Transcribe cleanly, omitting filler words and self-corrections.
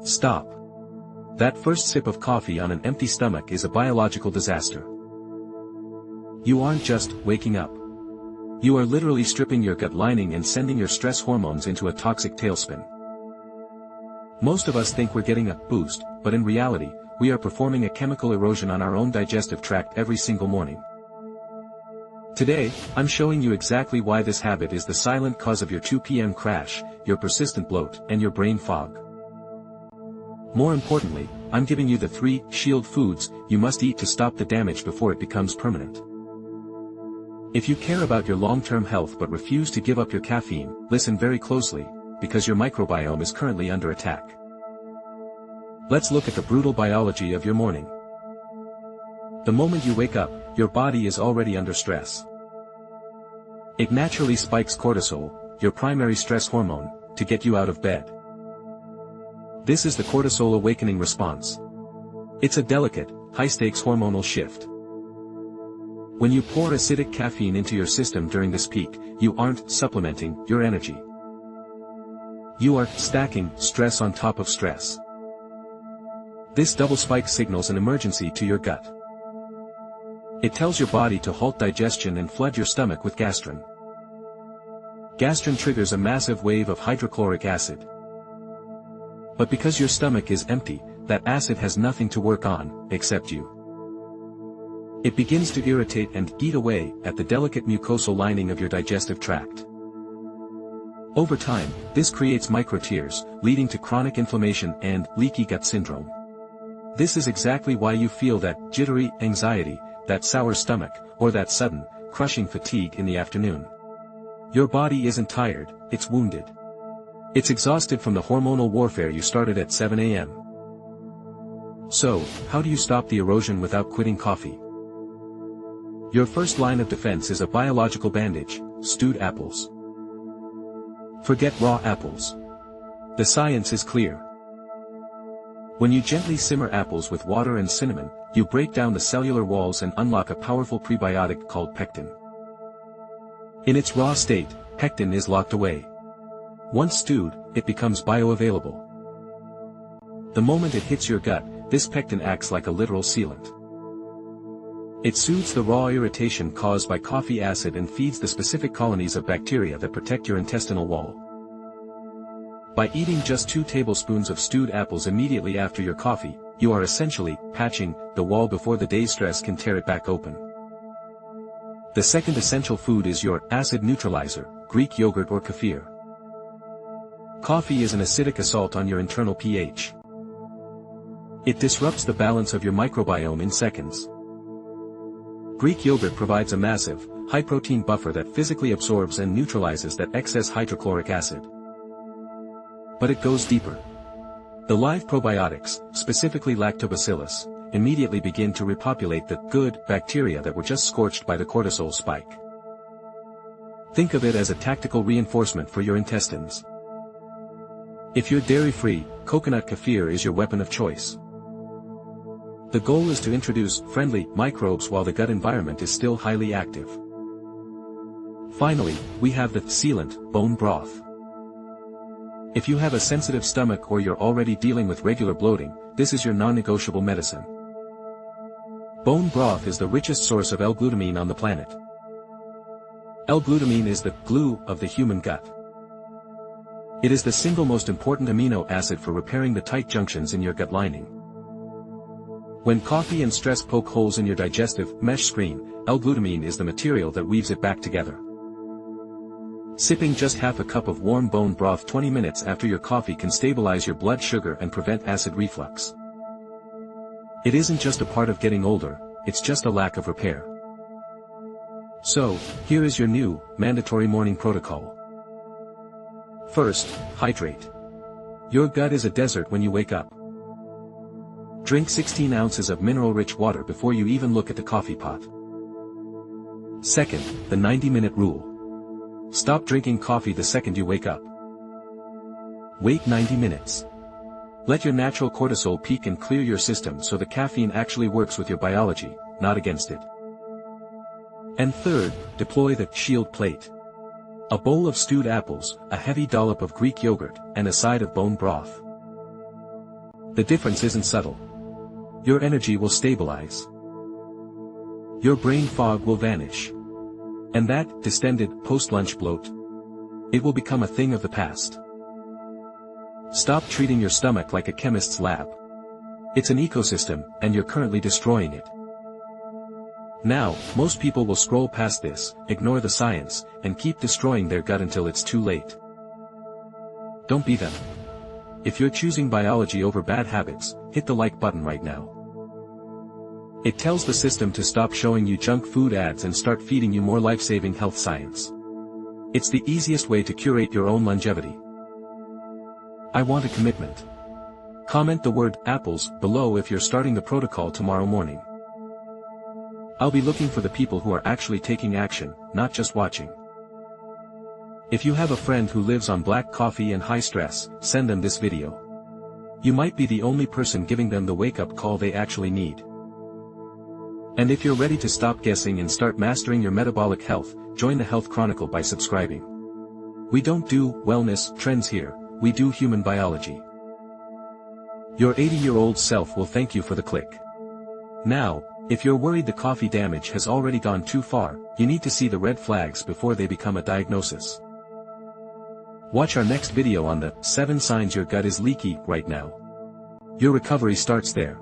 Stop. That first sip of coffee on an empty stomach is a biological disaster. You aren't just waking up. You are literally stripping your gut lining and sending your stress hormones into a toxic tailspin. Most of us think we're getting a boost, but in reality, we are performing a chemical erosion on our own digestive tract every single morning. Today, I'm showing you exactly why this habit is the silent cause of your 2 p.m. crash, your persistent bloat, and your brain fog. More importantly, I'm giving you the 3 shield foods you must eat to stop the damage before it becomes permanent. If you care about your long-term health but refuse to give up your caffeine, listen very closely, because your microbiome is currently under attack. Let's look at the brutal biology of your morning. The moment you wake up, your body is already under stress. It naturally spikes cortisol, your primary stress hormone, to get you out of bed. This is the Cortisol Awakening Response. It's a delicate, high-stakes hormonal shift. When you pour acidic caffeine into your system during this peak, you aren't supplementing your energy. You are stacking stress on top of stress. This double spike signals an emergency to your gut. It tells your body to halt digestion and flood your stomach with gastrin. Gastrin triggers a massive wave of hydrochloric acid. But because your stomach is empty, that acid has nothing to work on, except you. It begins to irritate and eat away at the delicate mucosal lining of your digestive tract. Over time, this creates microtears, leading to chronic inflammation and leaky gut syndrome. This is exactly why you feel that jittery anxiety, that sour stomach, or that sudden, crushing fatigue in the afternoon. Your body isn't tired, it's wounded. It's exhausted from the hormonal warfare you started at 7 a.m. So, how do you stop the erosion without quitting coffee? Your first line of defense is a biological bandage: stewed apples. Forget raw apples. The science is clear. When you gently simmer apples with water and cinnamon, you break down the cellular walls and unlock a powerful prebiotic called pectin. In its raw state, pectin is locked away. Once stewed, it becomes bioavailable. The moment it hits your gut, this pectin acts like a literal sealant. It soothes the raw irritation caused by coffee acid and feeds the specific colonies of bacteria that protect your intestinal wall. By eating just 2 tablespoons of stewed apples immediately after your coffee, you are essentially patching the wall before the day's stress can tear it back open. The second essential food is your acid neutralizer, Greek yogurt or kefir. Coffee is an acidic assault on your internal pH. It disrupts the balance of your microbiome in seconds. Greek yogurt provides a massive, high-protein buffer that physically absorbs and neutralizes that excess hydrochloric acid. But it goes deeper. The live probiotics, specifically lactobacillus, immediately begin to repopulate the good bacteria that were just scorched by the cortisol spike. Think of it as a tactical reinforcement for your intestines. If you're dairy-free, coconut kefir is your weapon of choice. The goal is to introduce friendly microbes while the gut environment is still highly active. Finally, we have the Sealant bone broth. If you have a sensitive stomach or you're already dealing with regular bloating, this is your non-negotiable medicine. Bone broth is the richest source of L-glutamine on the planet. L-glutamine is the glue of the human gut. It is the single most important amino acid for repairing the tight junctions in your gut lining. When coffee and stress poke holes in your digestive mesh screen, L-glutamine is the material that weaves it back together. Sipping just half a cup of warm bone broth 20 minutes after your coffee can stabilize your blood sugar and prevent acid reflux. It isn't just a part of getting older, it's just a lack of repair. So, here is your new, mandatory morning protocol. First, hydrate. Your gut is a desert when you wake up. Drink 16 ounces of mineral-rich water before you even look at the coffee pot. Second, the 90-minute rule. Stop drinking coffee the second you wake up. Wait 90 minutes. Let your natural cortisol peak and clear your system so the caffeine actually works with your biology, not against it. And third, deploy the shield plate. A bowl of stewed apples, a heavy dollop of Greek yogurt, and a side of bone broth. The difference isn't subtle. Your energy will stabilize. Your brain fog will vanish. And that distended, post-lunch bloat, it will become a thing of the past. Stop treating your stomach like a chemist's lab. It's an ecosystem, and you're currently destroying it. Now, most people will scroll past this, ignore the science, and keep destroying their gut until it's too late. Don't be them. If you're choosing biology over bad habits, hit the like button right now. It tells the system to stop showing you junk food ads and start feeding you more life-saving health science. It's the easiest way to curate your own longevity. I want a commitment. Comment the word apples below if you're starting the protocol tomorrow morning. I'll be looking for the people who are actually taking action, not just watching. If you have a friend who lives on black coffee and high stress, send them this video. You might be the only person giving them the wake-up call they actually need. And if you're ready to stop guessing and start mastering your metabolic health, join the Health Chronicle by subscribing. We don't do wellness trends here, we do human biology. Your 80-year-old self will thank you for the click. Now, if you're worried the coffee damage has already gone too far, you need to see the red flags before they become a diagnosis. Watch our next video on the 7 signs your gut is leaky right now. Your recovery starts there.